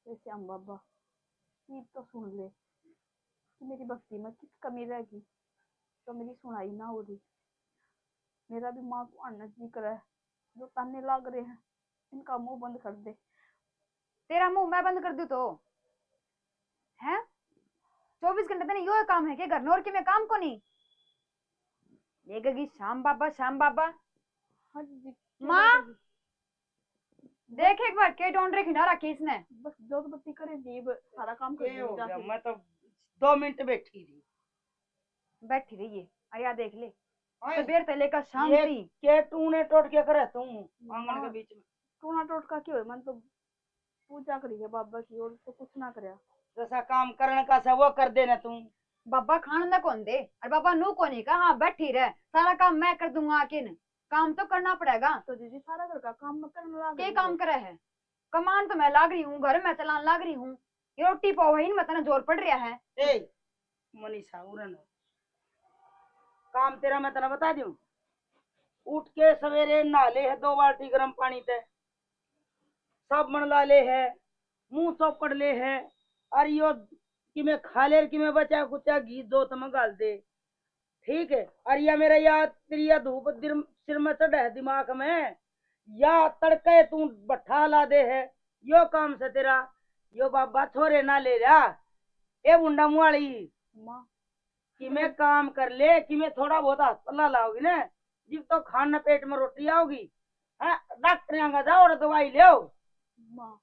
हे श्याम बाबा, ये तो सुन ले कि मेरी भक्ति में किस कमी रह गई तो मेरी सुनाई ना हो रही। मेरा भी माँ को आना जी कर है, जो ताने लाग रहे हैं इनका मुंह बंद कर दे। तेरा मुंह मैं बंद कर दूं तो है? 24 घंटे तेने यो काम है क्या घर में, और कि मैं काम को नहीं देखेगी? श्याम बाबा श्याम बाबा। हाँ जी माँ देख एक बार के डोंडरे खिंडा रखी इसने। बस जोत बत्ती करे जीव सारा काम कर ये हो देगी गया, जाके। मैं तो 2 मिनट बैठी थी। बैठी रही है आया देख ले आए, सबेर से लेकर शाम ये थी। के टूने टोट के करे तू आंगन के बीच में। टूना टोटका क्यों है? मन तो पूजा करी है बाबा की और तो कुछ ना करे। जैसा काम करने का से वो कर देना तू। बाबा खान न कौन दे और बाबा नू को नहीं कहा हाँ बैठी रह, सारा काम मैं कर दूंगा आकिन काम तो करना पड़ेगा। तो दीदी सारा घर का काम मैं करने लग के गई काम करे है? कमान तो मैं लाग रही हूँ, घर में चलान लाग रही हूँ, ये रोटी पाव ही में तना जोर पड़ रहा है। ए मनीषा उरन काम तेरा मैं तेना बता दूं। उठ के सवेरे नहाले है 2 बाल्टी गर्म पानी ते, साबुन ला ले है, मुंह चौपड़ ले है, और यो कि मैं खा ले कि मैं बचा कुचा घी दो तम गाल दे, ठीक है। और या मेरा याद तेरी या धूप सिर में चढ़ है दिमाग में, या तड़के तू बट्ठा ला दे है, यो काम से तेरा यो बाबा छोरे ना ले जा। ए मुंडा मुआली माँ कि मैं काम कर ले कि मैं थोड़ा बहुत हस्पताल लाओगी ना, जिब तो खाना पेट में रोटी आओगी। डॉक्टर आगा जाओ और दवाई ले आओ। माँ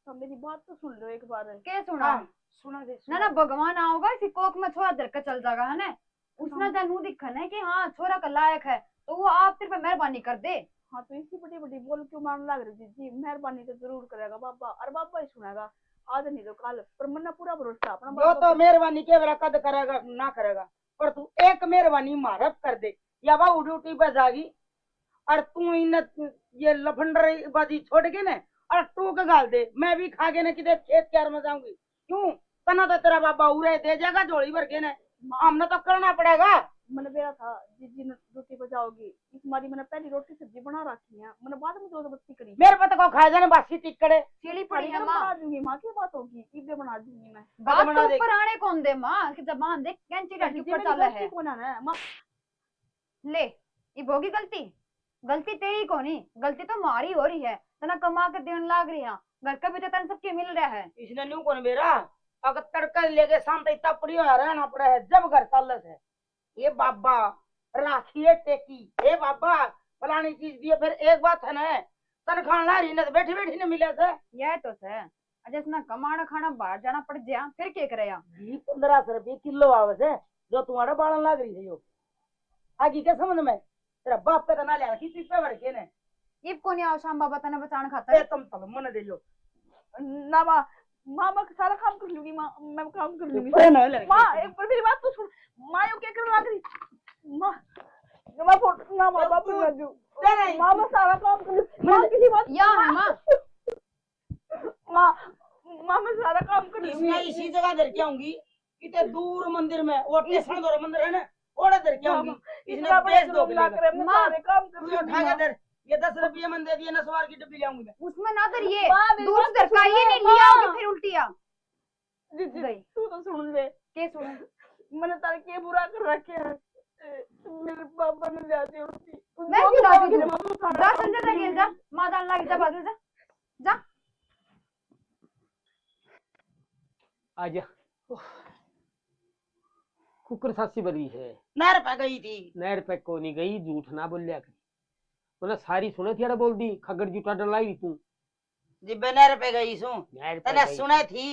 तो मेरी बात तो सुन लो एक बार। के सुना? हाँ, सुना दे ना ना भगवान आओगा इसी कोक में छोरा धर के चल जाएगा है ना, उसने जानू दिखन है कि हाँ छोरा का लायक है तो वो आप तेरे पे मेहरबानी कर दे। हाँ तो इसी बड़ी बड़ी बोल क्यों मारने लग रही जी? मेहरबानी तो जरूर करेगा बाबा, और बाबा ही सुनेगा आज नहीं तो कल, पर मन्ना पूरा भरोसा अपना जो बाबा तो मेहरबानी के बरा कद करेगा ना करेगा, पर तू एक मेहरबानी मारफ कर दे या वो ड्यूटी पे जागी और तू इन ये लफंडर बाजी छोड़ के ना और टूक गाल दे, मैं भी खा के ना किधर खेत क्यार में जाऊंगी। क्यों तना तो तेरा बाबा उरे दे जाएगा झोली भर के ना, हमने तो करना पड़ेगा। मैंने बेरा था जी रोटी बजाओगी इस मारी, मैंने पहली रोटी सब्जी बना रखी है, मैंने बाद में जोर बत्ती करी। मेरे पता को खा जाने बासी टिकड़े सीढ़ी पड़ी है माँ, बना दूंगी माँ, की बात होगी इबे बना दूंगी मैं। बात बना तो देगी। ऊपर आने कौन दे माँ कि जबान देख कैंची लड़की ऊपर चल है। कौन है माँ? ले ये भोगी गलती, गलती तेरी को नहीं, गलती तो मारी हो रही है, तना कमा के देने लाग रही है, घर का भी तो तन सबके मिल रहा है। इसने न्यू कौन बेरा अगर तड़का लेके शाम तक इतना पड़ी हो रहना पड़ा है जब घर तलस है। ये बाबा राखिए टेकी, ए बाबा फलानी चीज दिए, फिर एक बात है ना तनखा ला रही ना तो बैठी बैठी न मिले से। यह तो है जिसना कमाना खाना बाहर जाना पड़ गया फिर क्या करेगा? 1500 रुपये किलो आवे से जो तुम्हारा बालन लाग रही है यो आगे क्या समझ में तेरा बाप का ना लिया किसी पे भर के ने इब को नहीं आओ शाम बाबा तना बचान खाता ए है। तुम तब मन दे लो ना माँ, माँ मैं सारा काम कर लूंगी माँ, मैं काम कर लूंगी। पे ना लड़के माँ एक बार मेरी बात तो सुन, माँ यो क्या कर लग रही माँ? मैं फोटो ना माँ बाप कर दूं माँ, मैं सारा काम कर लूंगी माँ, किसी बात या है माँ माँ, माँ मैं सारा काम कर लूंगी। मैं इसी जगह दर के आऊंगी इतने दूर मंदिर में वो स्टेशन दो मंदिर है ना ओड़े दर के आऊंगी। इसने बेच दो ला कर मैं सारे काम कर उठा लूंगी। के दर ये 10 रुपये मन दे दिए ना सवार की डब्बी लाऊंगी मैं। उसमें ना तर ये माँ, मेरी दूर बात से तो का ये सुनो, नहीं लिया माँ। होगी फिर उल्टिया दीदी गई। तू तो सुन ले, के सुन मैंने तारे के बुरा कर रखे हैं। मेरे पापा ने जाती होती मैं क्यों लागी तू जा संजय जा गेल जा मां जान लागी जा बाजू जा जा। आजा कुकर सासी बरी है नहर पे गई थी नहर पे को नहीं गई, झूठ ना बोलिया कर। मैंने सारी सुने थी बोल दी खगर जूठा डलाई तू जिब्बे नहर पे गई सू नहर पे तने गई। सुने थी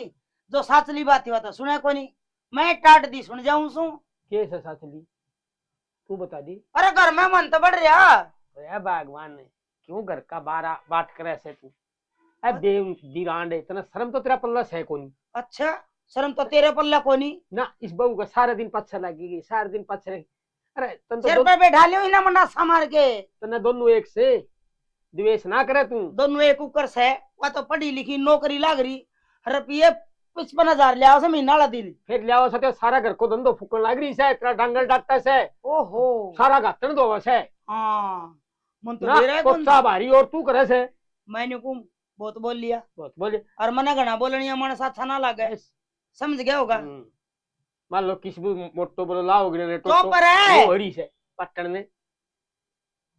जो साचली बात हुआ तो सुने को नहीं, मैं टाट दी सुन जाऊं सू। कैसे साचली तू बता दी। अरे घर में मन तो बढ़ रहा अरे भगवान ने क्यों घर का बारा बात करे से तू? अब देव दीरांडे इतना शर्म तो तेरा पल्ला है कोनी। अच्छा शर्म तो तेरे पल्ला को नहीं, ना इस बहू का सारा दिन पच्छा लगेगी, सारा दिन पच्छा लगी। अरे तन सिर तो पे बैठा लियो इना मना समार के। तने दोनों एक से द्वेष ना करे तू। दोनों एक कुकर से वह तो पढ़ी लिखी नौकरी लाग रही, रुपये 55,000 लिया उसे महीना वाला दिन। फिर लिया सत्य सारा घर को धंधो फूकन लग रही से, तेरा डांगल डाटा से ओहो सारा घातन दो से हाँ मन तो ना दे रहा है कौन कोच्चा भारी और तू करे से। मैंने को बहुत बोल लिया बहुत बोले। और मना घना बोलनी मन अच्छा ना लगे, समझ गया होगा। मान लो किसी भी मोटो बोलो लाओ गिरे तो चुप रहे। वो हरी से पट्टन में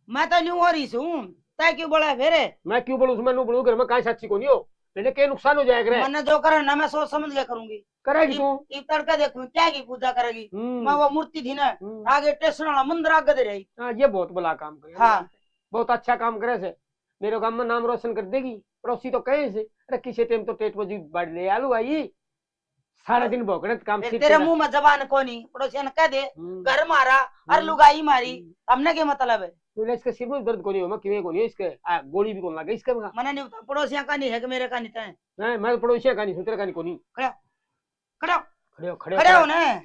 मैं तो न्यू हो रही हूँ, तय क्यों बोला है फिर? मैं क्यों बोलूं, मैं बोलूं घर में कहीं सच्ची को नहीं हो, मैंने क्या नुकसान हो जाएगा। मैंने जो करा ना मैं सोच समझ के करूंगी। करेगी तू ये तड़का देखूं क्या की पूजा करेगी। मैं वो मूर्ति थी ना आगे स्टेशन वाला मंदिर आगे दे रही। हाँ ये बहुत बड़ा काम करे। हाँ बहुत अच्छा काम करे से, मेरे गांव में नाम रोशन कर देगी। पड़ोसी तो कहे से अरे किसी टाइम तो टेट बजी बाढ़ ले आलू आई सारा दिन भोगड़े काम फिर सिर तेरे मुंह में जबान कोनी पड़ोसिया ने कह दे घर मारा और लुगाई मारी, हमने क्या मतलब है? तो इसके सिर में दर्द कोनी हो, मैं किਵੇਂ कोनी इसके गोली भी कोन लगे इसके में। मैंने नहीं बता पड़ोसिया का नहीं है कि मेरे का नहीं है। नहीं मैं पड़ोसिया का नहीं सुतरे का नहीं कोनी। खड़े खड़े खड़े हो खड़े खड़े हो ने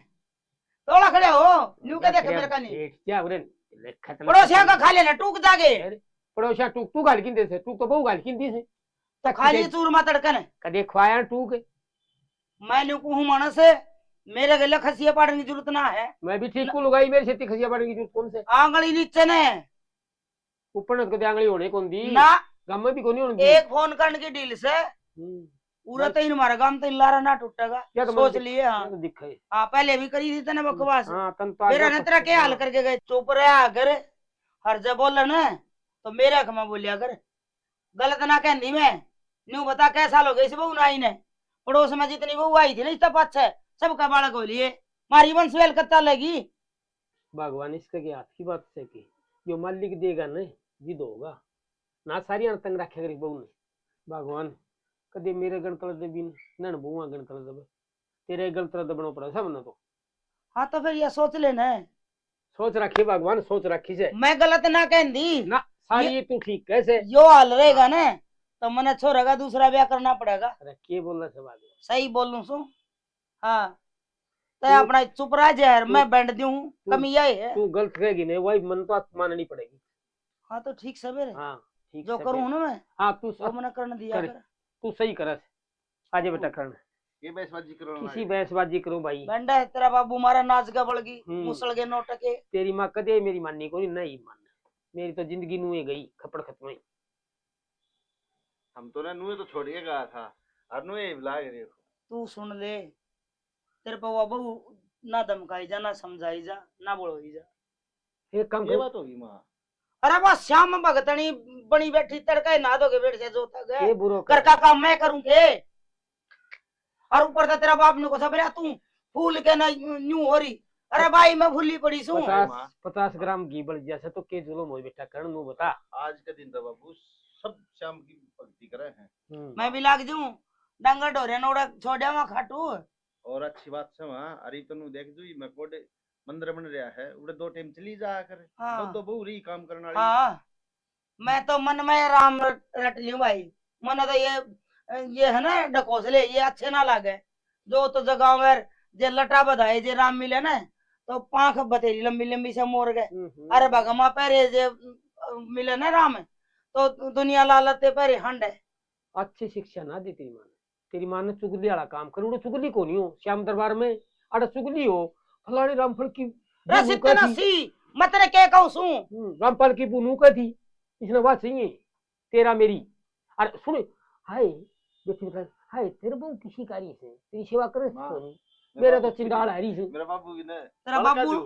थोड़ा खड़े हो न्यू के देख मेरे का नहीं। क्या बोले पड़ोसिया का खा लेना टूक जागे। पड़ोसिया टूक तू गाल किन दे से, टूक तो बहु गाल किन दी से तो खाली चूरमा तड़कन कदे खवाया टूक। मैं न्यू को हूं मानस मेरे गले खसिया पाड़ने की जरूरत ना है। मैं भी ठीक को लगाई मेरे से खसिया पाड़ने की जरूरत कौन से। आंगली नीचे ने ऊपर न कदे आंगली होने कौन दी ना गांव में भी कोनी होने दी। एक फोन करने की डील से पूरा तो इन मारा गांव तो लारा ना टूटेगा सोच लिए। हाँ दिखे हाँ पहले भी करी थी तेने बकवास। हाँ तन तो मेरा ने तेरा क्या हाल करके गए चुप रहा अगर हर जब बोल ना तो मेरा मैं बोलिया अगर गलत ना कहती मैं न्यू बता क्या साल हो गए इस बहू आई ने पड़ोस में जितनी बहू आई थी ना इतना पाछा सबका बालक हो लिए मारी वंश वेल कत्ता लगी। भगवान इसके के हाथ की बात से की जो मालिक देगा न जिद होगा ना सारी तंग रखे गरीब बहू ने। भगवान कदे मेरे गणतल दे भी न बुआ गणतल दब तेरे गणतल दबनो पड़ा सब न तो। हाँ तो फिर ये सोच लेना सोच रखी भगवान सोच रखी से मैं गलत ना कहती ना सारी तू ठीक कैसे यो हाल रहेगा ना तो मैंने छोरा का दूसरा ब्याह करना पड़ेगा। अरे के बोल रहा सब आगे सही बोलूं सु हाँ तो अपना चुप रह जहर मैं बैंड दूं कमी यही है। तू गलत कहेगी नहीं वही मन तो माननी पड़ेगी। हाँ तो ठीक सवेरे हाँ ठीक जो करूँ ना मैं हाँ तू तो मैंने करने दिया कर। तू सही कर आज बेटा करना ये बहसबाजी करो किसी बहसबाजी करो भाई। बैंडा है तेरा बाबू मारा नाच का बड़गी मुसल के नोटके तेरी माँ कदे मेरी माननी को नहीं मान मेरी तो जिंदगी नुए गई खपड़ खत्म हुई। हम तो ना नुए तो छोड़िए गया था और नुए बुला के देखो। तू सुन ले तेरे पे बहू ना धमकाई जा ना समझाई जा ना बोलोई जा। एक काम ये कर बात होगी माँ। अरे बस श्याम भगतनी बनी बैठी तड़का ना दोगे बैठ से जोता गए ये बुरो घर का काम मैं करूंगे और ऊपर से तेरा बाप ने को सब तू फूल के ना न्यू हो रही। अरे भाई मैं भूली पड़ी सू 50 ग्राम घी बढ़ जैसे तो के जुलम हो बेटा करण नु बता। आज का दिन तो बाबू सब शाम की भक्ति करे हैं। मैं भी लाग जाऊं डंगर ढोरे नोड़ा छोड़िया वहां खाटू। और अच्छी बात से वहाँ अरे तनु देख दू मैं कोडे मंदिर बन रहा है उड़े 2 टाइम चली जा कर हाँ। तो बहु रही काम करने वाली। हाँ मैं तो मन में राम रट लियो भाई मन तो ये है ना डकोसले ये अच्छे ना लागे जो तो जगह में जे लटा बधाए जे राम मिले ना तो पांख बतेरी लंबी लंबी से मोर गए। अरे भगमा पहरे जे मिले ना राम तो दुनिया लालते पहरे हंड है। अच्छी शिक्षा ना दी तेरी माँ ने चुगली वाला काम कर उड़े चुगली को नहीं हो श्याम दरबार में अरे चुगली हो फलानी रामफल की मत रे क्या कहूं सू रामपाल की बुनू का थी इसने बात सही है तेरा मेरी। अरे सुन हाय बेटी हाय तेरे बहु किसी कार्य से तेरी सेवा करे मेरा तो चिंगाड़ हरी से मेरा बाबू भी ने तेरा बाबू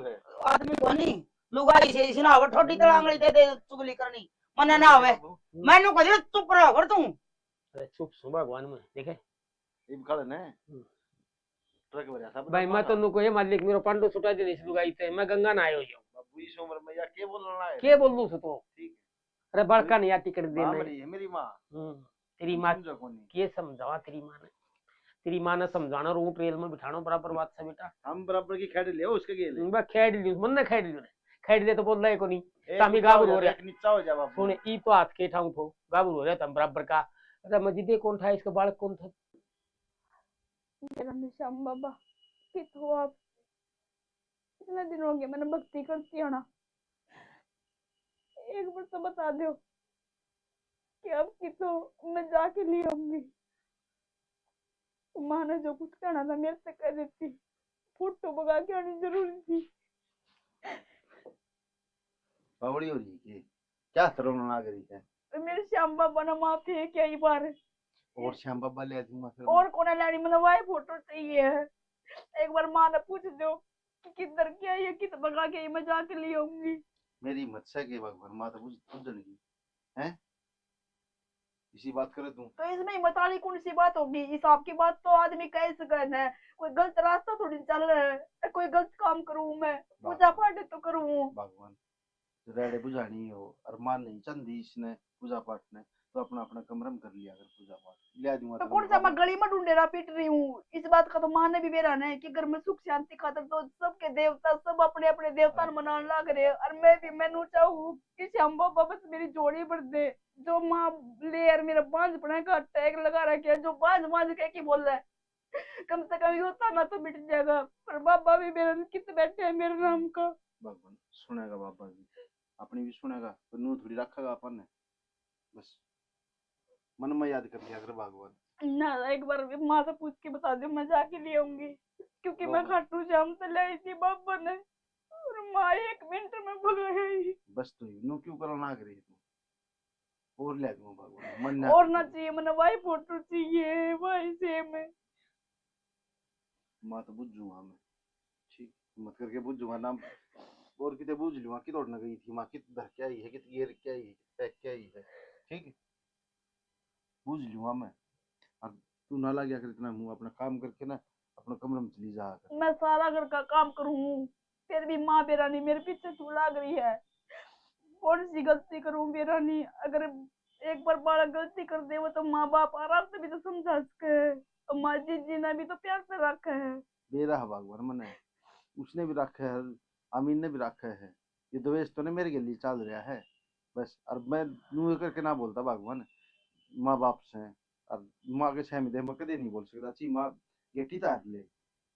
आदमी को नहीं लुगाई से इसने आवर ठोटी तड़ांगली दे दे चुगली करनी मने ना आवे मैनू कह चुप रहो कर तू। अरे चुप सु भगवान में देखे ये खड़े ने ट्रक भरा सब भाई मैं तो नुको ये मालिक मेरो पांडो छुटा दे इस लुगाई ते मैं गंगा ना आयो जो बाबू इस उम्र में या के बोलना है के बोल लू तो ठीक है। अरे बड़का नहीं आती कर दे मेरी माँ तेरी माँ के समझावा तेरी माँ ने समझाना रूट रेल में बिठाना बराबर बात से बेटा हम बराबर की खेड़ ले उसके गेले बस खेड़ लियो मन ने खेड़ ले तो बोल रहा है को नहीं तामी गाबू हो रहा है नीचा हो जा बाबू सुने ई तो हाथ के ठाऊं थो गाबू हो रहा तम बराबर का। अरे मस्जिदे कौन था इसका बालक कौन था मेरा श्याम बाबा कित हो आप इतने दिन हो गए मैंने भक्ति करती है ना एक बार तो बता दो कि अब कित हो मैं जाके ले आऊंगी। माँ ने जो कुछ कहना था मेरे से कह देती फोटो भगा के आनी जरूरी थी। बावड़ी हो रही है क्या शर्म ना करी है मेरे श्याम बाबा ने माफी है क्या बार और श्याम बाबा ले दूंगा फिर और कौन लानी मतलब वाई फोटो चाहिए है। एक बार माँ ने पूछ दो कि किधर क्या है कित भगा के मैं जाके ले आऊंगी। मेरी हिम्मत से के भगवान माता बुझ बुझन की हैं इसी बात करे तू तो इसमें हिम्मत वाली कौन सी बात होगी। इस आपकी बात तो आदमी कह सकता है। कोई गलत रास्ता थोड़ी चल रहा है। कोई गलत काम करूं मैं पूजा पाठ तो करूं। भगवान रेड़े बुझानी हो और मान नहीं चंदी इसने पूजा पाठ ने तो अपना अपना कमरम कर लिया अगर पूजा पाठ ले दूंगा तो कौन सा मैं गली में ढूंढेरा पीट रही हूँ। इस बात का तो मान ने भी मेरा है कि घर में सुख शांति खातर तो सबके देवता सब अपने अपने देवता मनाने लग रहे और मैं भी मैनू चाहूँ कि श्याम बाबा बस मेरी जोड़ी बढ़ दे। जो माँ ले यार मेरा बांझ पड़ा का टैग लगा रखे जो बांझ बांझ कह के बोल रहा है कम से कम होता ना तो मिट जाएगा। पर बाबा भी मेरा कित बैठे है मेरे नाम का। भगवान सुनेगा बाबा भी अपनी भी सुनेगा तो नू थोड़ी रखेगा अपन ने बस मन में याद कर लिया अगर भगवान ना एक बार माँ से पूछ के बता दो मैं जाके ले आऊंगी क्योंकि मैं खाटू श्याम से लाई थी बाबा ने और माँ 1 मिनट में भगाया ही। बस तो नू क्यों करना ना करे तू और ले दूंगा भगवान मन और ना चाहिए मैंने वाई फोटो चाहिए वाई सेम है। माँ तो बुझूंगा मैं ठीक मत करके बुझूंगा नाम और कितने बुझ लूंगा कि दौड़ने गई थी माँ कित धर क्या ही है कित गिर क्या ही है पैक क्या ही है ठीक है बुझ लूंगा मैं और तू ना लग गया कर इतना मुंह अपना काम करके ना अपना कमरे में चली जा कर। मैं सारा घर का काम करूँ फिर भी माँ बेरानी मेरे पीछे तू लग रही है। कौन सी गलती करूँ बेरानी अगर एक बार बालक गलती कर दे वो तो माँ बाप आराम से भी तो समझा सके और माँ जी ने भी तो प्यार से रखा है। बेरा है भगवान मैंने उसने भी रखा है अमीन ने भी रखा है ये द्वेष तो नहीं मेरे के लिए चल रहा है बस और मैं नू करके ना बोलता भगवान माँ बाप से और माँ के सहमी दे मैं कदे नहीं बोल सकता अच्छी माँ गेटी तार ले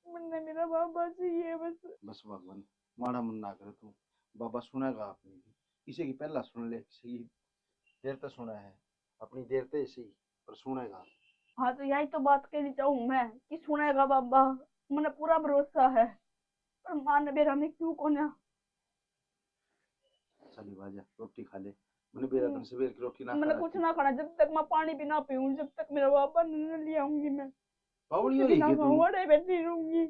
मैंने मेरा बाबा चाहिए बस। बस भगवान माड़ा मन ना करे तू बाबा सुनेगा आपने भी किसी की पहला सुन ले किसी की देर तक सुना है अपनी देर तक ऐसे ही पर सुनेगा। हाँ तो यही तो बात कहनी चाहूँ मैं कि सुनेगा बाबा मैंने पूरा भरोसा है पर माँ ने बेरानी क्यों कोना। चली बाजा रोटी खा ले मैंने बेरा दिन सवेर की रोटी ना मैंने कुछ ना खाना जब तक मैं पानी भी ना पीऊं जब तक मेरा बाबा नहीं ले आऊंगी मैं बावड़ी हो रही है तू वड़े बैठी रहूंगी।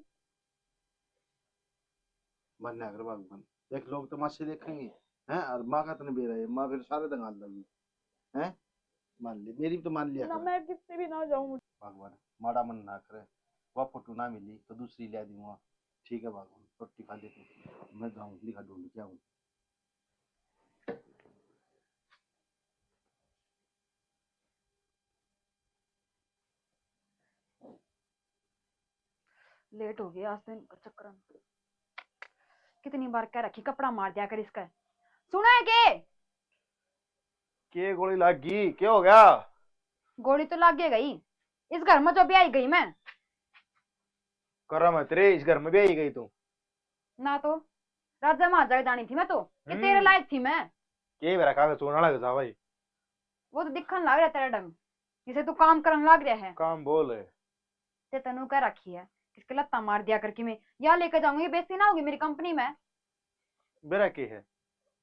मन ना कर भगवान देख लोग तमाशे देखेंगे हैं और माँ का तने बेरा है माँ फिर सारे दंगाल लगी हैं मान ले मेरी भी तो मान लिया ना कर मैं कितने भी ना जाऊं भगवान माड़ा मन ना करे वह फोटो ना मिली तो दूसरी ले दूंगा ठीक है भगवान रोटी खा ले तू मैं जाऊँ लिखा ढूंढ क्या हूँ। लेट हो गया आज तो इनका चक्कर में। कितनी बार कह रखी कपड़ा मार दिया कर इसका। सुना है के गोली लग गई क्या हो गया। गोली तो लग गई इस घर में जो भी आई गई मैं करम है तेरे इस घर में भी आई गई तू ना तो राजा महाराजा दानी थी मैं तो ये तेरे लायक थी मैं के मेरा कागज चोना लग जा भाई वो तो दिखन लग रहा तेरा ढंग जिसे तू काम करने लग रहा है काम बोल है ते तनु कह रखी है किसके लत्ता मार दिया करके मैं यहाँ लेकर जाऊंगी बेइज्जती ना होगी मेरी कंपनी में। मेरा की है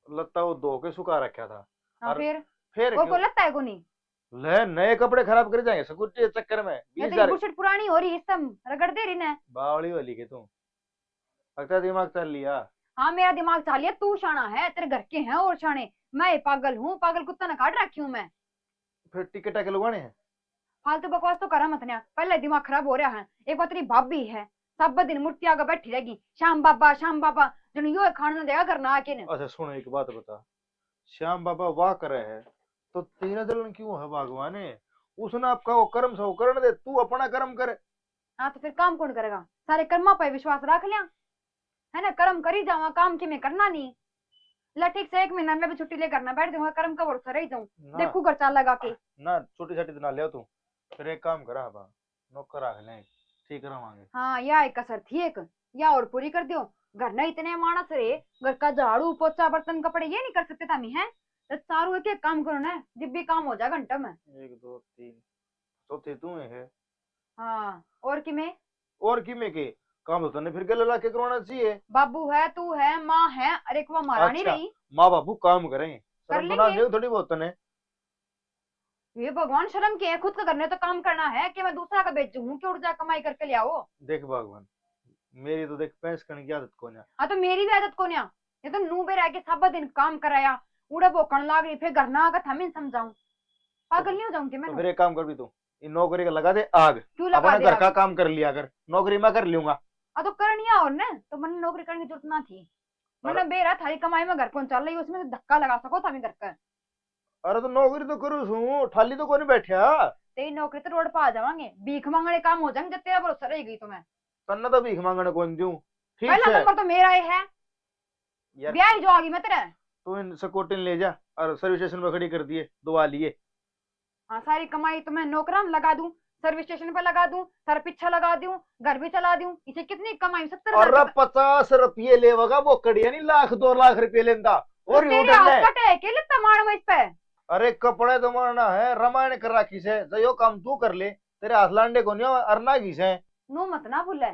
लत्ता वो धो के सुखा रखा था हाँ फिर वो को लगता है को नहीं ले नए कपड़े खराब कर जाएंगे सिक्योरिटी के चक्कर में या तेरी बुशट पुरानी हो रही इस सब रगड़ दे रही ना बावली वाली के तू लगता दिमाग चल लिया। हाँ मेरा दिमाग चल लिया तू शाना है तेरे घर के हैं और शाने मैं पागल हूँ पागल कुत्ता ने काट रखी हूँ मैं फिर टिकट आके लगवाने हैं फालतू बकवास तो करा मत ना पहले दिमाग खराब हो रहा है। एक बात तेरी भाभी है सब दिन मूर्ति आगे बैठी रहेगी श्याम बाबा जन यो खाना देगा करना आके ने। अच्छा सुनो एक बात बता श्याम बाबा वाह करे है तो तेरा जलन क्यों है भगवान उसने आपका वो कर्म सो करने दे तू अपना कर्म करे। हाँ तो फिर काम कौन करेगा सारे कर्मा पे विश्वास रख लिया है ना कर्म करी जावा काम की मैं करना नहीं ला ठीक से 1 महीना में भी छुट्टी ले करना बैठ जाऊंगा कर्म का भरोसा रह जाऊं देखू घर चाल लगा के ना छोटी छोटी ना ले तू फिर एक काम करा बा नौकर रख ले ठीक रहांगे। हाँ या एक कसर थी एक या और पूरी कर दियो घर में इतने मानस रे घर का झाड़ू पोछा बर्तन कपड़े ये नहीं कर सकते तमी है तो चारों एक काम करो ना जब भी काम हो जाए घंटा में 1 2 3 चौथे तू है। हाँ और कि मैं के काम तो तने फिर गले ला के करवाना चाहिए। बाबू है तू है माँ है अरे को मारा नहीं रही माँ बाबू काम करें कर शर्म बना लेंगे। थोड़ी बहुत तने ये भगवान शर्म की है, खुद का करने तो काम करना है कि मैं दूसरा का बेचूं कि उठ जा कमाई करके ले आओ। देख भगवान, मेरी तो देख पैस करने की आदत को ना। हाँ तो मेरी भी आदत को नहीं, ये तो नू बेरा के सब दिन काम कराया, उड़ा भोकन लाग रही, फिर घर ना आकर थमिन समझाऊं, पागल नहीं हो जाऊंगी मैं? तो फिर एक काम कर भी तू, इन नौकरी का लगा दे आग, क्यों लगा अपना दे घर का आग? काम कर लिया कर, नौकरी मैं कर लूंगा। तो करनी है और ने तो मैंने नौकरी करने की जरूरत ना थी। मैंने बेरा थारी कमाई में घर कौन चल रही, उसमें से धक्का लगा सको था घर का। अरे तो नौकरी तो करूँ छू, ठाली तो कौन बैठा। तेरी नौकरी तो रोड पर आ जावांगे, भीख मांगने काम हो जाएंगे, जब तेरा भरोसा रहेगी तो मैं। तन्ना तो भीख मांगने कौन दूं। ठीक पहला है नंबर तो मेरा ही है, यार, ब्याह ही जो आगी मैं तेरे। तू इन स्कूटी ले जा और सर्विस स्टेशन पर खड़ी कर दिए, दुआ लिए। हाँ सारी कमाई तो मैं नौकरां में लगा दूं, सर्विस स्टेशन पे लगा दूं, सारा पीछा लगा दूं, घर भी चला दूं, इसे कितनी कमाई? 70,000 और 50 रुपये लेवगा वो कड़िया नहीं, लाख 2 लाख रुपये लेंदा। और तेरे हाथ कटे है के लिप्ता मार मैं इस पे। अरे कपड़े तो मारना है, रामायण कर राखी से, जो यो काम तू कर ले, तेरे हाथ लांडे को नहीं अरना की से। नो मत ना भूले,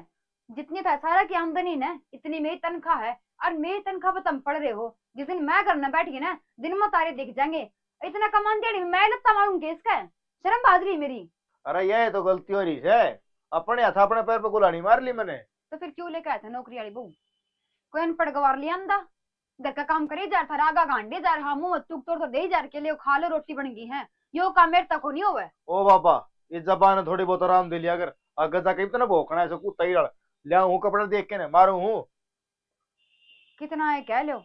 जितनी सारा की आमदनी न इतनी मेरी तनख्वाह है, और मेरी तनख्वाह पर तुम पड़ रहे हो। जिस दिन मैं घर न बैठ गई ना, दिन में तारे दिख जाएंगे। इतना कमान दिहाड़ी में मैं लत्ता मारूंगी इसका, शर्म बाजरी मेरी। अरे ये तो गलती हो रही है, अपने हाथ अपने पैर पे गुलानी मार ली मैंने। तो फिर क्यों लेके आया था नौकरी वाली बहू? कोई अनपढ़ गवार लिया अंदा, घर का काम करे जा था, आगा गांडे जा रहा, मुंह चुक तोड़ तो दे जा के लिए खा लो, रोटी बन गई है, यो काम मेरे तक नहीं हुआ। ओ बाबा, इस जबान थोड़ी बहुत आराम दे लिया कर, अगर जाके इतना भोकना ऐसा कुत्ता ही लिया हूँ, कपड़े देख के ना मारू हूँ। कितना है कह लो,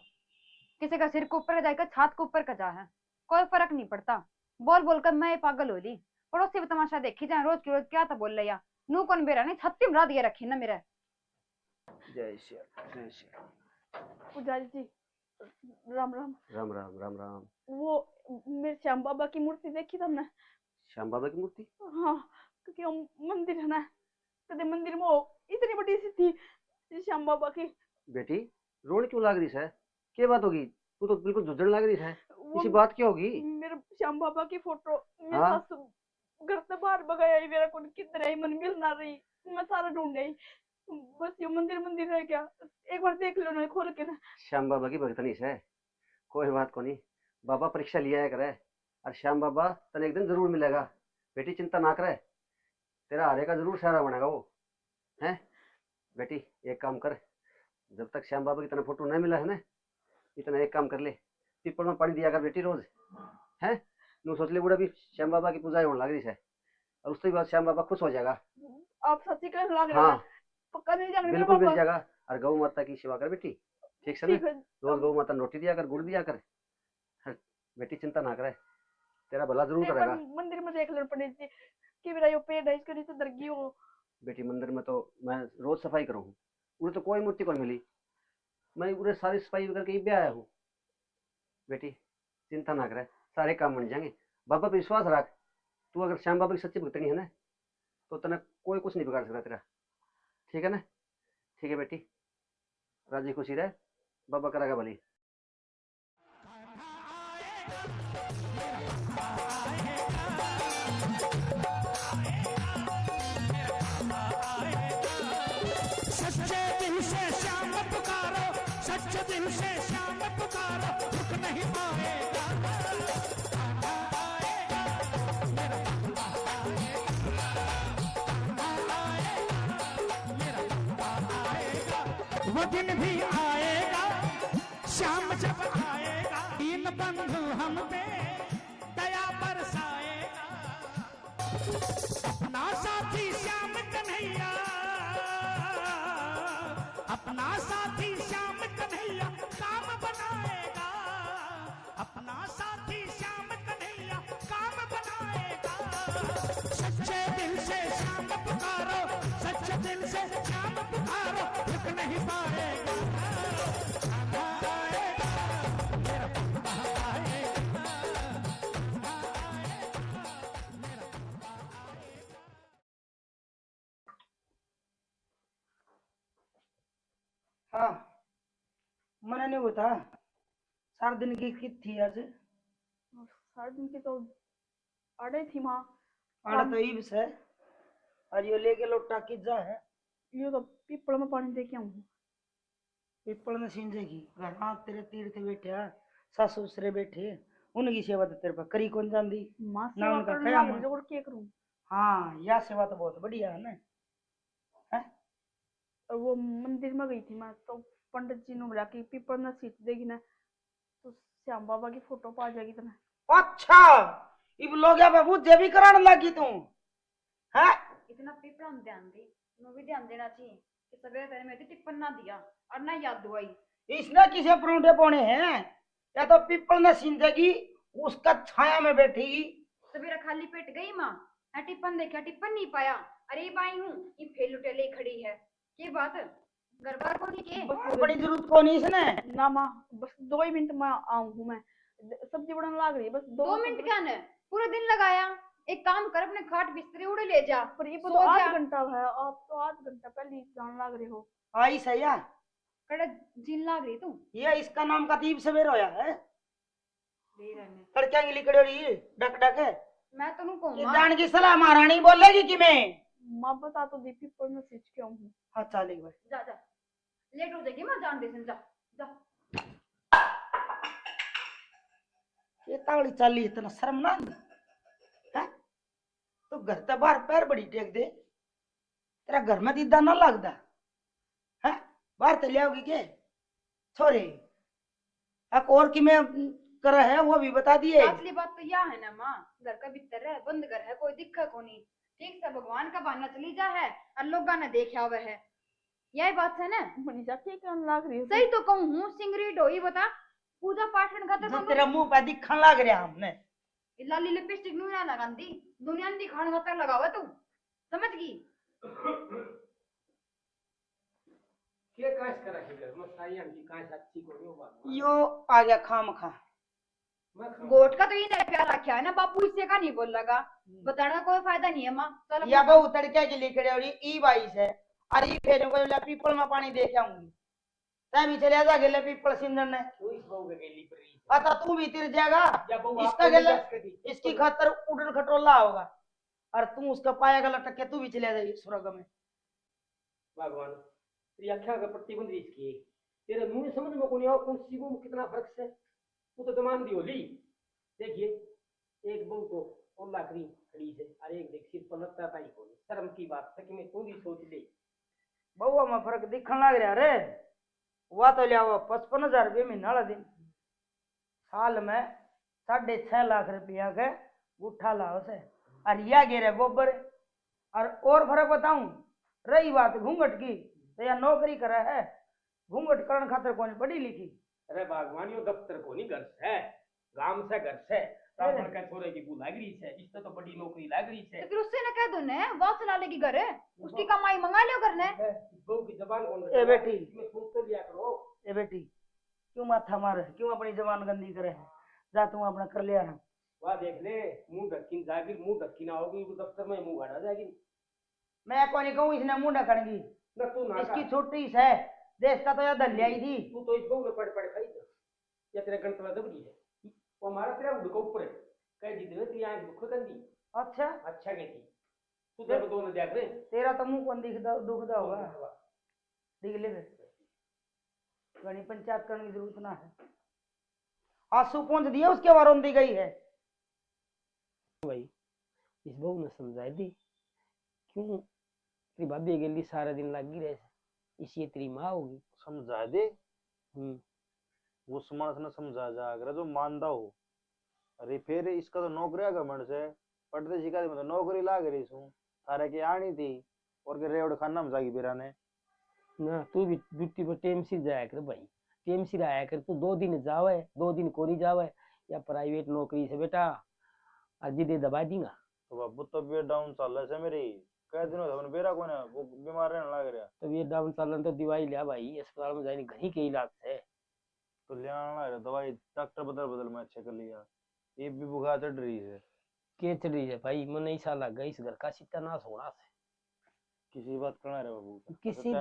किसी का सिर के ऊपर जाएगा, छात के ऊपर का जा है, कोई फर्क नहीं पड़ता। बोल बोल कर मैं पागल हो ली, पड़ोसी भी तमाशा देखी जाए, रोज की रोज क्या था बोल लिया, नू कौन बेरा नहीं छत्ती मरा दिए रखी ना मेरे। जय श्री जय श्री पुजारी जी, राम राम। राम राम राम राम। वो मेरे श्याम बाबा की मूर्ति देखी तुमने? श्याम बाबा की मूर्ति? हाँ, क्योंकि वो मंदिर है ना, कदे मंदिर में वो इतनी बड़ी सी थी श्याम बाबा की। बेटी रोने क्यों लाग रही है? क्या बात होगी? तू तो बिल्कुल झुंझुन लग रही है, वो किसी बात क्या होगी? मेरे श्याम बाबा की फोटो मेरे हाँ? सासू घर से बाहर भगाया ही, मेरा कौन किधर है, मन मिल ना रही, मैं सारा ढूंढ गई, बस ये मंदिर मंदिर रह गया। एक बार देख लो ना खोल के ना। श्याम बाबा की भक्तनी है, कोई बात को नहीं, बाबा परीक्षा लिया है करे, और श्याम बाबा तने एक दिन जरूर मिलेगा। बेटी चिंता ना करे, तेरा हारे का जरूर सहारा बनेगा वो है। बेटी एक काम कर, जब तक श्याम बाबा की तरह फोटो नहीं मिला है ना, इतना एक काम कर ले, पीपल में पानी दिया कर बेटी रोज, है नू सोच ले बुढ़ा भी श्याम बाबा की पूजा होने लग रही है, और उसके बाद श्याम बाबा खुश हो जाएगा। आप सच्ची कहने लग रहे हाँ हैं? पक्का नहीं जाने मेरे बिल्कुल मिल बाबा? जाएगा। और गौ माता की सेवा कर बेटी, ठीक है ना? ठीक है। रोज गौ माता रोटी दिया कर, गुड़ दिया कर। हाँ, बेटी चिंता ना करे, तेरा भला जरूर एक बार करेगा। मंदिर में देख लो पंडित जी कि मेरा यो पेड़ है, इसके नीचे दरगी हो। बेटी मंदिर में तो मैं रोज सफाई करूँ, उन्हें तो कोई मूर्ति कौन मिली, मैं पूरे सारी सफाई करके ही भी आया हूँ। बेटी चिंता ना करे, सारे काम बन जाएंगे, बाबा पे विश्वास रख। तू अगर श्याम बाबा की सच्ची भक्तनी है ना, तो तेना कोई कुछ नहीं बिगाड़ सकता तेरा, ठीक है ना? ठीक है बेटी, राजी खुशी रहे, बाबा करेगा भली। सच्चे दिल से श्याम पुकारो, सच्चे दिल से श्याम पुकारो, रुक नहीं पाएगा। वो दिन भी आएगा, श्याम जब आएगा, दीन बंधु हम पे दया बरसाएगा। अपना साथी श्याम कन्हैया, अपना साथी श्याम कन्हैया काम बनाएगा, अपना साथी श्याम कन्हैया काम बनाएगा। सच्चे दिल से श्याम पुकारो, सच्चे दिल से श्याम पुकारो, रुक नहीं पाएगा। हाँ मना नहीं होता, सारा दिन की कित थी आज? सारे दिन की तो अड़े थी माँ। आड़ा तो ई है, और ये लेके लोटा किजा है, यो तो पीपल में पानी दे के आऊँ। पीपल में सींजेगी, घर हाँ तेरे तीर्थ बैठे, सासू ससुरे बैठे, उनकी सेवा तो तेरे पर करी कौन जानती माँ ना सेवा उनका करने खया लग माँ। रही और क्या करूँ। हाँ यह सेवा तो बहुत बढ़िया है ना। और वो मंदिर में गई थी मैं, तो पंडित जी ने बोला कि पीपल में सीट देगी ना तो श्याम बाबा की फोटो पा जाएगी तुम्हें। अच्छा इब लोग या बाबू जे भी कराने लगी तू है। इतना पीपड़ा में ध्यान दे, नो भी ध्यान देना चाहिए कि सवेरे तेरे में टिप्पण ना दिया और ना याद दुआई। इसने किसे परौंठे पौने हैं, या तो पीपल ने सिंदगी उसका छाया में बैठी। सवेरे खाली पेट गई माँ, है टिप्पण देखा, टिप्पण नहीं पाया। अरे बाई हूँ ये फेलुटे ले खड़ी है, ये बात घर बार को नहीं के। बड़ी जरूरत को नहीं इसने। ना माँ बस 2 ही मिनट में आऊँ मैं, सब्जी बनाने लग रही है, बस 2 मिनट क्या न पूरा दिन लगाया। एक काम कर, अपने खाट बिस्तरे उड़े ले जा, पर ये सो तो जा। 8 घंटा है, आप तो 8 घंटा पहले ही जान लग रहे हो। आई सही है कड़ा जीन लाग रही तू। ये इसका नाम का दीप सवेर होया है। दे रहने तड़किया की लिकड़ी रही डक डक है। मैं तो नु ये कहूँ जान की सलाह महारानी बोलेगी कि मैं। माँ बता तो दी पीपल में सीट क्यों हूँ। हाँ चल एक बार जा जा, लेट हो जाएगी मैं जान दे सन, जा जा। ये तावड़ी चाली इतना शर्म ना है। तो घर ते बाहर पैर बड़ी टेक दे, तेरा घर में दीदा ना लगता है। बाहर ते ले आओगी के छोरे। एक और कि मैं कर है वो भी बता दिए। असली बात तो यह है ना माँ, घर का भीतर है, बंद घर है, कोई दिक्कत को नहीं। ठीक से भगवान का बहाना चली जा है और लोग ने देखा हुआ है, यही बात है ना। मनीषा क्या कहने लग रही है। सही तो कहूँ हूँ, सिंगरी डोई बता पूजा पाठ का जो तेरा मुंह पे दिखन लग रहा हमने। लाली लिपस्टिक नु ना लगांदी, दुनिया दी खान खातर लगावा तू, समझ गई। के काश करा है घर में सारी आंटी काश अच्छी को नहीं बात। यो आ गया खाम खा। मैं खा गोट का तो ये नहीं प्यार रखा है ना बापू, इससे का नहीं बोल लगा, बताने का कोई फायदा नहीं है माँ। चल या बहु तड़के की लिखड़े और ई बाई से अरे फेरों को ले पीपल में पानी दे के आऊंगी। तै भी चले जा गेले पीपल सिंदन ने। तू इस बहू के गेली पर रही अता तू भी तिर जाएगा। या बहू इसका आपको गेले निकास कर दी। इसकी खातर उड़न खटोला होगा और तू उसका पाया गला टक्के तू भी चले जाइए स्वर्ग में। भगवान तेरी अखियां का पट्टी बंद इसकी तेरे मुंह समझ में को नहीं आओ कौन सी को कितना फर्क है। तू तो जमान दी होली। देखिए एक बहू को और लाकड़ी खड़ी है और एक देख सिर पर लगता ताई को शर्म की बात है कि मैं तू भी सोच ले। बहुआ में फर्क दिखन लग रहा रे। हुआ तो लिया 55,000 रुपये महीना वाला दिन, साल में 6.5 लाख रुपया के गुठा लाओ से और या गिरे गोबर। और फर्क बताऊं, रही बात घूंघट की तो या नौकरी करे है, घूंघट करण खातर कौन पढ़ी लिखी। अरे भगवान यो दफ्तर को नहीं घर से गांव से घर से रावण का छोरे की बुला गई है इससे तो बड़ी नौकरी लग रही है। तो फिर उससे ना कह दो ने वो चला लेगी घर, उसकी कमाई मंगा लियो घर ने। बहू की जबान कौन ए बेटी इसमें सुन तो लिया करो। ए बेटी क्यों माथा मारे, क्यों अपनी जबान गंदी करे। जा तू अपना कर लिया ना। वाह देख ले मुंह ढक्की जागिर मुंह ढक्की ना होगी तो दफ्तर में मुंह गाड़ा जाएगी। मैं कौन कहूँ इसने मुंह ढकड़गी, न तू ना इसकी छोटी है देश का तो यह दलियाई थी। तू तो इस बहू ने पढ़ पढ़ खाई या तेरे गणतला दबड़ी है वो हमारा तेरा उड़ को ऊपर है कह दी दे तेरी आंख दुख गंदी। अच्छा अच्छा कहती तू जब दोनों देख रहे तेरा तो मुंह कौन दिखदा दुखदा होगा, दिख ले गणी पंचायत करने की जरूरत ना है। आंसू पहुंच दिया उसके वारों दी गई है। भाई इस बहू ने समझाई दी क्यों तेरी भाभी के लिए सारा दिन लगी रहे इसी तेरी माँ होगी। समझा दे। उस मानस ने समझा जा अगर जो मानदा हो। अरे फिर इसका तो नौकरी का मन से पढ़ते सिखा मतलब नौकरी लाग रही सू थारे के आनी थी और के रेवड़ खाना में जागी बेरा ने ना तू भी ड्यूटी पर टाइम से जाया कर भाई, टाइम से आया कर। तू 2 दिन जावे 2 दिन को नहीं जावे या प्राइवेट नौकरी से बेटा आज दे दबा दूंगा। तो बाबू तबीयत डाउन चल रहा है मेरी कई दिनों से बेरा को ना वो बीमार रहने लग रहा। तबीयत डाउन चलन तो दवाई लिया भाई अस्पताल में जाने घर ही के इलाज है तो ले आना रहा दवाई डॉक्टर बदल मैं अच्छे कर लिया। ये भी बुखार चढ़ रही है। के चढ़ रही है भाई मन ऐसा लग गया इस घर का सत्यानाश होना से। किसी बात करना रे बाबू किसी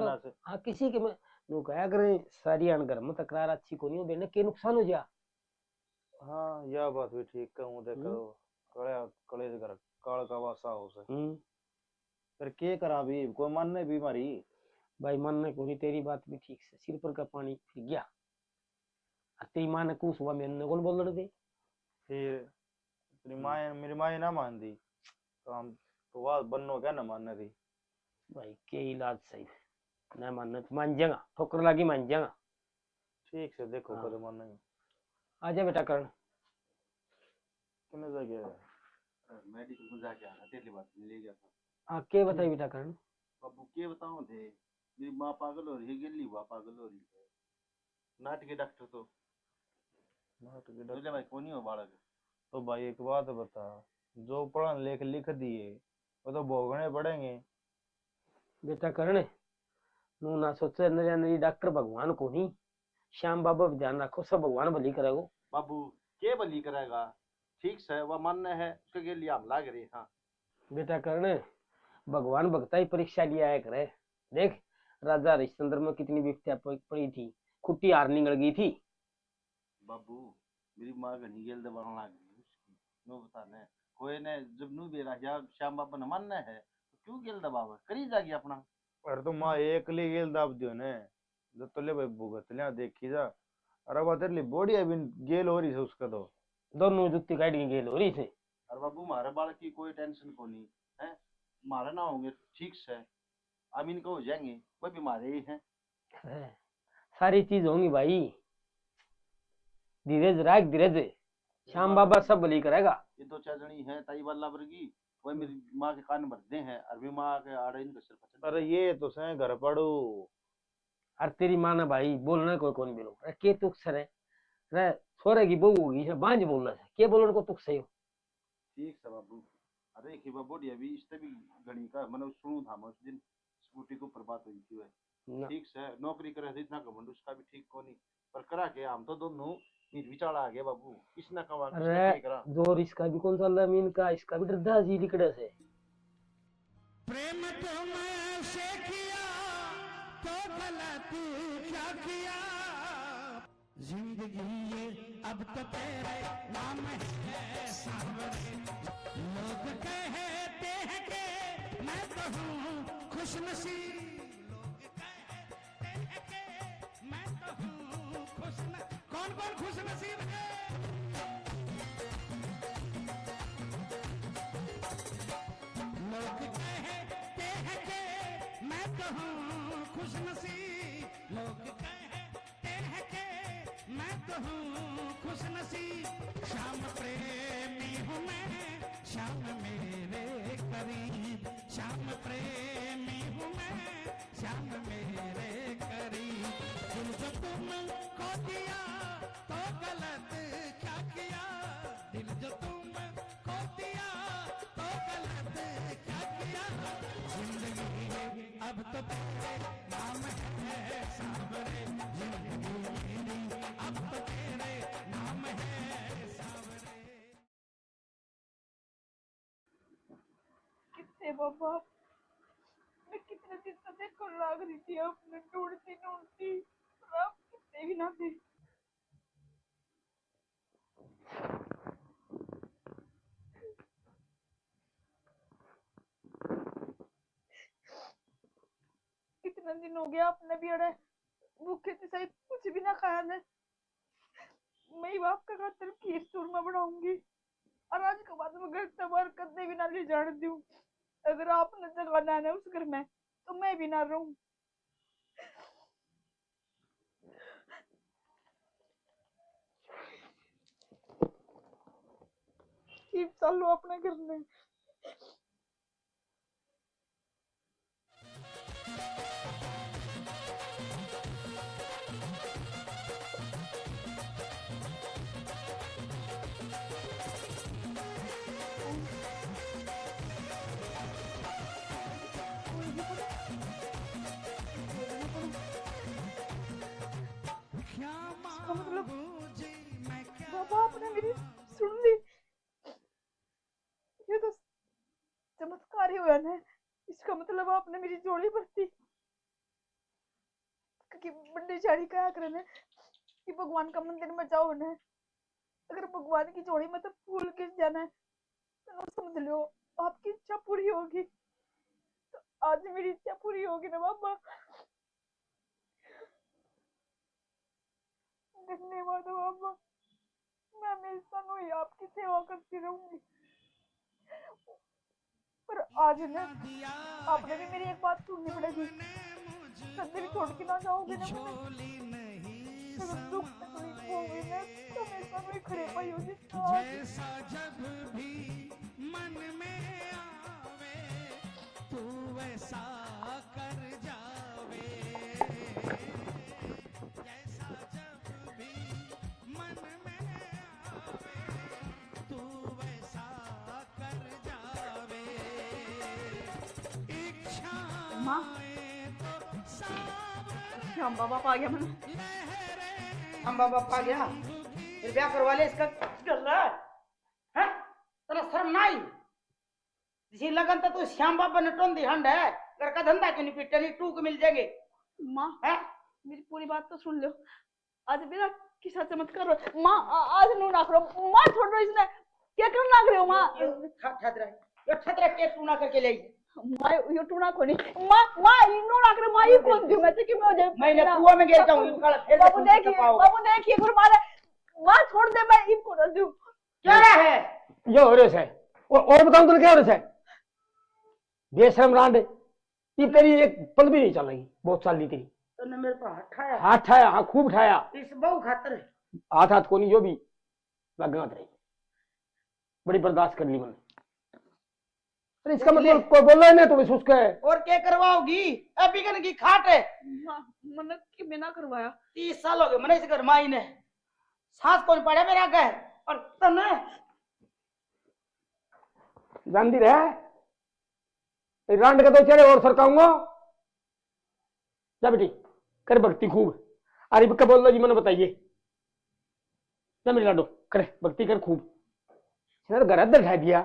हाँ किसी के मैं नु कहा करे सारी अन घर में तकरार अच्छी को नहीं हो बेने के नुकसान हो जा। हाँ यह बात भी ठीक कहूँ देखो कले से घर काल का वासा हो से फिर के करा भी कोई मन नहीं बीमारी भाई मन ने कोई तेरी बात भी ठीक से सिर पर का पानी फिर गया तेरी माँ ने कुछ हुआ मैंने कौन बोल रहे थे फिर मेरी माँ ना मान दी तो हम तो वह बनो क्या ना मान रही। भाई के इलाज सही है ना, मानना तो मान जाएगा, ठोकर लगी मान जाएगा। ठीक से देखो हाँ। कदम मानना आजा बेटा करण। कितने जगह मेडिकल में जाके आना तेरी बात ले गया था। हाँ के बताई बेटा करण। बाबू के बताऊं थे, मेरी माँ पागल हो रही है, गिल्ली हुआ पागल हो रही है। नाटके डॉक्टर तो बोले भाई कौन ही हो बालक। तो भाई एक बात बता, जो पढ़ लेख लिख दिए वो तो भोगने पड़ेंगे। बेटा करण नू ना सोचे नया नई डॉक्टर भगवान को नहीं, श्याम बाबा भी ध्यान रखो, सब भगवान भली करेगो। बाबू के भली करेगा, ठीक से वह मान्य है उसके लिए हम लाग रहे। हाँ बेटा करण भगवान भक्ता ही परीक्षा लिया है करे। देख राजा हरिश्चंद्र में कितनी विपत्तियां पड़ी थी, खुट्टी हार निकल गई थी। बाबू मेरी माँ घनी गेल दबाने लाग गई उसकी, नो बताने कोई ने जब नू बेरा या श्याम बाबा ने मानना है तो क्यों गेल दबावे, करी जागी अपना। पर तो माँ एक ली गेल दाब दियो ने, जब तो ले भाई भुगत लिया देखी जा। अरे बात तेरे लिए बॉडी अभी गेल हो रही है उसका तो दोनों जुत्ती काट के गेल हो रही से। और बाबू हमारे बालक की कोई टेंशन को नहीं है, हमारे ना होंगे ठीक से, हम इनको हो जाएंगे, कोई बीमारी ही है। सारी चीज होंगी भाई, धीरज राख धीरज, श्याम बाबा सब भली करेगा। ये दो चार जनी है ताई वाला वर्गी, वही मेरी माँ के कान भरते हैं और भी माँ के आड़े इनका सिर पचड़। अरे ये तो से घर पड़ू। अरे तेरी माँ ना भाई बोलना कोई कौन बोलो, अरे के तुक सर है रे, छोरे की बहू होगी बांझ बोलना है, के बोलने को तुक सही हो। ठीक है बाबू। अरे खिबा बोडी अभी इससे भी घनी का मैंने सुनू था, मैं उस दिन स्कूटी के ऊपर बात हुई थी वह ठीक से नौकरी करे थे, इतना घमंड उसका भी ठीक को नहीं, पर करा के हम तो दोनों विचार आ गए बाबू, किसने कहा अरे जोर इसका भी कौन सा मीन का, इसका भी डरदा जी लिकड़े से। प्रेम तुमसे किया तो गलत क्या किया, जिंदगी ये अब तो तेरे नाम है सावरे। लोग कहते हैं कि मैं तो हूँ खुशनसीब, लोग कहते हैं कि मैं तो हूँ कौन कौन खुशनसीब है। लोग कहते हैं कि मैं तो हूँ खुशनसीब, लोग कहते हैं कि मैं तो हूँ खुशनसीब। श्याम प्रेमी हूँ मैं, श्याम मेरे करीब, श्याम प्रेमी हूँ मैं, श्याम मेरे करीब। दिल जो तुमको दिया तो गलत क्या किया, दिल जो तुमको दिया तो गलत क्या किया, जिंदगी में अब तो तेरे नाम है सावरे, जिंदगी मेरी अब तो तेरे नाम है सावरे। कितने बाबा, मैं कितने दिन से देखो लाग रही थी अपने ढूंढती ढूंढती, पर आप कितने भी ना थे। कितना दिन हो गया आपने भी अड़े भूखे थे सही, कुछ भी ना खाया ने। मैं ही बाप का खातर खीर चूरमा बनाऊंगी और आज के बाद मैं घर से बाहर कदे भी ना ले जाने दूं। अगर आपने जगाना है उस घर में तो मैं भी ना रहूं। ठीक चलो अपने घर में। इसका मतलब बाबा आपने मेरी सुन ली, ये तो चमत्कार ही हुआ ना। इसका मतलब आपने मेरी जोड़ी भरती, क्योंकि बंडे चारी कहा करे ना कि भगवान का मंदिर में जाओ ना, अगर भगवान की जोड़ी में तो फूल किस जाना है तो समझ लो आपकी इच्छा पूरी होगी। तो आज मेरी इच्छा पूरी होगी ना बाबा। धन्यवाद बाबा, मैं हमेशा नु ही आपकी सेवा करती रहूंगी। पर आज ना आपने भी मेरी एक बात सुननी पड़ेगी। कभी भी छोड़ के ना जाओगे ना मुझे। अगर दुख तकलीफ होगी ना तो हमेशा नु ही खड़े पाई हो जिसका जैसा जब भी मन में आवे तू वैसा कर जावे, जैसा जब भी मन में आवे तू वैसा कर जावे, माँ इच्छाएं तो सावरे श्याम बाबा आ गया मैंने। हम बाबा आ गया फिर ब्याह करवा ले इसका कर रहा है तेरा शर्म नहीं जिसी लगन तो तू श्याम बाबा ने टोन दी हंड है घर का धंधा क्यों नहीं पिटे नहीं टूक मिल जाएंगे माँ हैं मेरी पूरी बात तो सुन लो। आज मेरा किसा चमत्कार हो माँ। आज नु ना करो माँ, छोड़ दो इसने। क्या कर ना करे हो माँ? छतरा के टूना करके ले आई। माँ यो टूना कोनी माँ। माँ इनो ना करे माँ, ये कौन जो मैं तो क्यों हो जाए मैंने कुआं में गिर जाऊं ये काला फेर बाबू देखिए गुरु मारे। माँ छोड़ दे, मैं इनको रख दूं। क्या है ये हो रहा है और बताऊं तुमने क्या हो रहा है? बेशरम रांड, ये तेरी एक पल भी नहीं चल रही, बहुत साल ली तेरी। तूने मेरे पर हाथ ठाया हाथ ठाया, हाँ खूब ठाया। इस बहु खातर हाथ हाथ को नहीं, जो भी लगात रही, बड़ी बर्दाश्त कर ली मैंने। अरे इसका मतलब कोई बोल रहा है ना तो बस उसका है। और क्या करवाओगी अभी कन की खाट है माँ मैंने कि बिना करवाया 30 साल हो गए मैंने इस घर माई ने सांस कौन पड़ा मेरा गए और तने जानती रहे रांड के तो चढ़े और सरकाऊंगा। जा बेटी कर भक्ति खूब। अरे क्या बोल लो जी मैंने बताइए। जा मेरी लाडो करे भक्ति कर खूब। इसने तो घर अंदर ढा दिया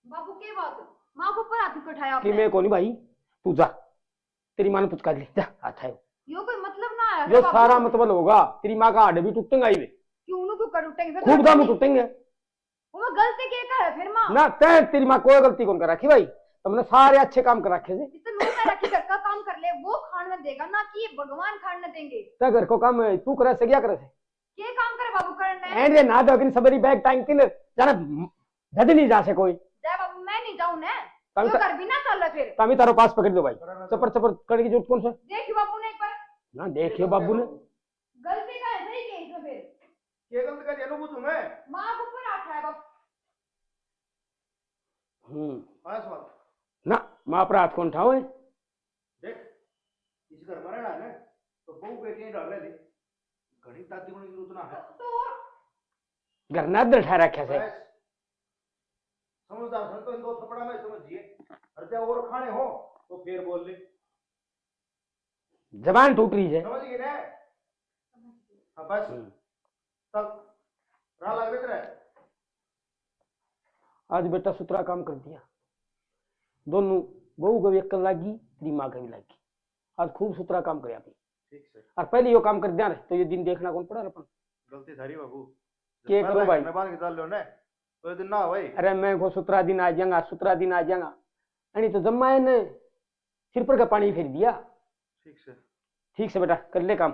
बाबू के बात माँ को ऊपर हाथ क्यों उठाया कि आपने? मैं कौन भाई, तू जा तेरी माँ ने पुचका ले जा हाथ आयो। यो कोई मतलब ना आया जो बाबू? सारा मतलब होगा तेरी माँ का हाड भी टूटेंगे ही वे, क्यों उन्हों क्यों कर उठेंगे फिर? खूब दाम टूटेंगे वो गलती के का है फिर माँ? ना। तय तेरी माँ कोई गलती कौन कर रखी भाई, तुमने सारे अच्छे काम कर रखे थे। जिससे मुंह में रखी घर का काम कर ले वो खाने देगा ना कि ये भगवान खाने देंगे। तय घर को काम तू करे से क्या करे से ये काम करे बाबू करने एंड ना दो सबरी बैग टाइम तीन जाना जद नहीं जा से कोई जय बाबू मैं नहीं जाऊं ना तभी यो घर भी ना चल रहा फिर। तभी तारो पास पकड़ दो भाई, चपर चपर करने की जरूरत कौन सा? देखियो बाबू ने एक बार ना देखियो बाबू ने गलती का है सही के इसमें फिर ये गलती का जेनो बुझू मैं माँ को ऊपर हाथ है बाबू। पास बात ना माँ अपराध कौन उठाओ देख इस घर में रहना है ना तो बहु बेटी डाल रहे थे घड़ी दादी होने की जरूरत ना है तो घर ना दर ठा रखा से। बस समझदार सन तो इन दो थपड़ा में समझिए और जब और खाने हो तो फिर बोल ले जबान टूट रही है। समझ गए ना हाँ बस तब रहा लग रहा है आज बेटा सुतरा काम कर दिया, दोनों बहू को भी अक्ल लागी तेरी माँ का भी लागी। आज खूब सुतरा काम कर ठीक से और पहले यो काम कर दिया ना तो ये दिन देखना कौन पड़ा अपन गलती थारी बाबू के करो भाई। मैं बांध के डाल लो ना तो ये दिन ना भाई अरे मैं को सुतरा दिन आ जाऊंगा, सुतरा दिन आ जाऊंगा अनी तो जम्मा है ने सिर पर का पानी फेर दिया। ठीक से बेटा कर ले काम।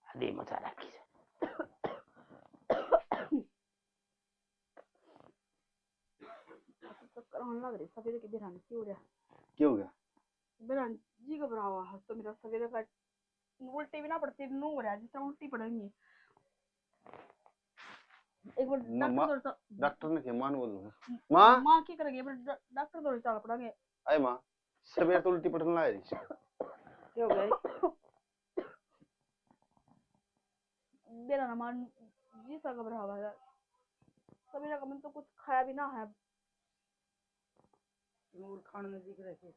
अरे मजा रखी कराने लग रही सवेरे की बिरान की हो रहा क्या हो गया? बिरान जी घबरा हुआ है तो मेरा सवेरे का उल्टी भी ना पड़ती नू हो रहा है जिससे उल्टी पड़ेंगी। एक बार डॉक्टर ने क्या मान बोल दूंगा माँ माँ की करेंगे डॉक्टर तो चल पड़ेंगे। अरे माँ सवेरे तो उल्टी पटन ला रही क्या हो गया मेरा ना मान जी सा घबरा हुआ है सवेरे का मन तो कुछ खाया भी ना है। नूर खान नजदीक रहते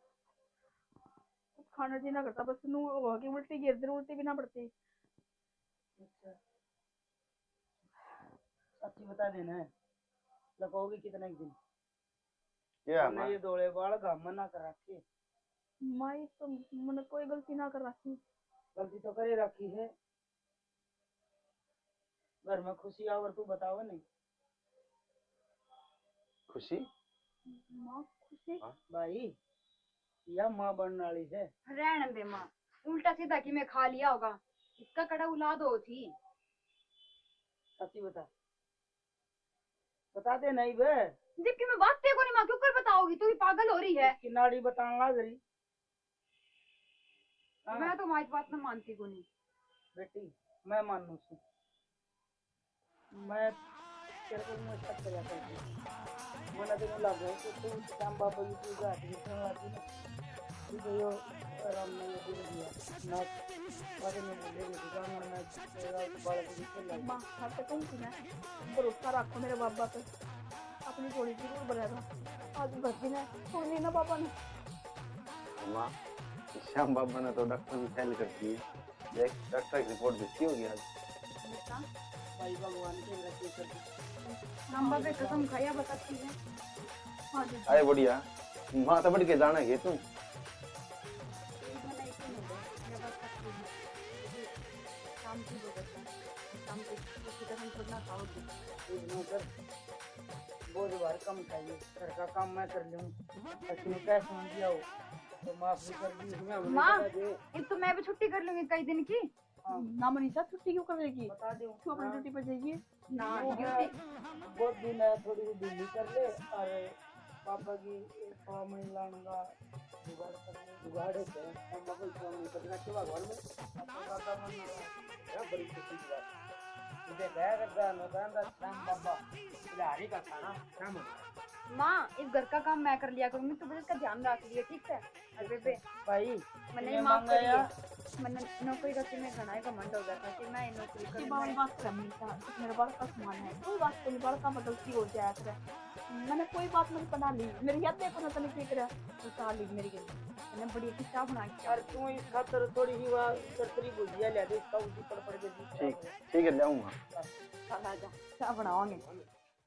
कुछ खाना जी ना करता बस नू होगा कि उल्टी गिर दे उल्टी भी ना पड़ती। अच्छा सच्ची बता देना है लगाओगे कितना एक दिन क्या मैंने ये दौड़े बाल काम मना कर रखे माई तो मैंने कोई गलती ना कर रखी। गलती तो करे रखी है घर में खुशी आवर तू बताओ नहीं खुशी माँ खुशी भाई या माँ बनने वाली है रहने दे माँ उल्टा सीधा कि मैं खा लिया होगा इसका कड़ा औलाद हो थी सच्ची बता दे नहीं बे जबकि मैं बात तेरे को नहीं माँ क्यों कर बताओगी, तू भी पागल हो रही है। इसकी नाड़ी बताने लग रही। हाँ, मैं तो माँ की बात ना मानती को नहीं। बेटी मैं मानू सु मैं तेरे को मैं सब कर जाता हूँ। मना देने लग गया कि तू श्याम बाबा की पूजा आती है आती है तू तो यो राम ने ये बोल दिया ना बातें में बोले दुकान में मैं तेरा बालक को खेल लगा। माँ मैं तो कहूँगी ना भरोसा रखो मेरे बाबा पे, अपनी थोड़ी जरूर बनेगा। आज भर्ती ने सुन ली ना पापा ने। माँ श्याम बाबा ने तो डॉक्टर भी फेल कर दिए, देख डॉक्टर की रिपोर्ट भी होगी आज। भाई भगवान के रखे कर दी। नंबर पे कसम खाया बताती है। हाँ जी अरे बढ़िया माँ तो बढ़ के जाना है तुम। शाम की शाम की कसम छोड़ना खाओगी। इतना कर बोझ भार कम खाइए, घर का काम मैं कर लूँ। अच्छी में कैसे समझ दिया हो तो माफ भी कर दी। माँ एक तो मैं भी छुट्टी कर लूंगी कई दिन की। ना मनीषा छुट्टी क्यों करेगी? बता दूँ क्यों अपनी ड्यूटी पे जाइए? ना वो है, बहुत दिन है थोड़ी सी ढीली कर ले और पापा की 6 महीने लाऊंगा जुगाड़ कर ले। जुगाड़े से हम पापा की 6 महीने करना के बाद घर में पापा मन है बड़ी खुशी की बात। मुझे गया करता नौतान श्याम बाबा बिहारी का खाना क्या मन माँ इस घर का काम मैं कर लिया करूंगी, तो बस इसका ध्यान रख लिया ठीक है। अरे बे भाई मैंने ये माफ मांगा कर या दिया। मैंने नौकरी करके मैं घना घमंड हो गया था कि मैं नौकरी ये कर बात बात कर मनीषा, मेरे बड़ा का सामान है, कोई बात नहीं, बड़ा का गलती हो जाया करे। मैंने कोई बात नहीं बना ली, मेरी याद देखो ना तने ठीक रहा तो चाह ली मेरी गली। मैंने बड़ी अच्छी चाह बना के यार तू इस खातर थोड़ी ही वह सरसरी भुजिया ले दे इसका उसी पड़ के दी। ठीक है ले आऊंगा। चाह आ जा, चाह बनाओगे।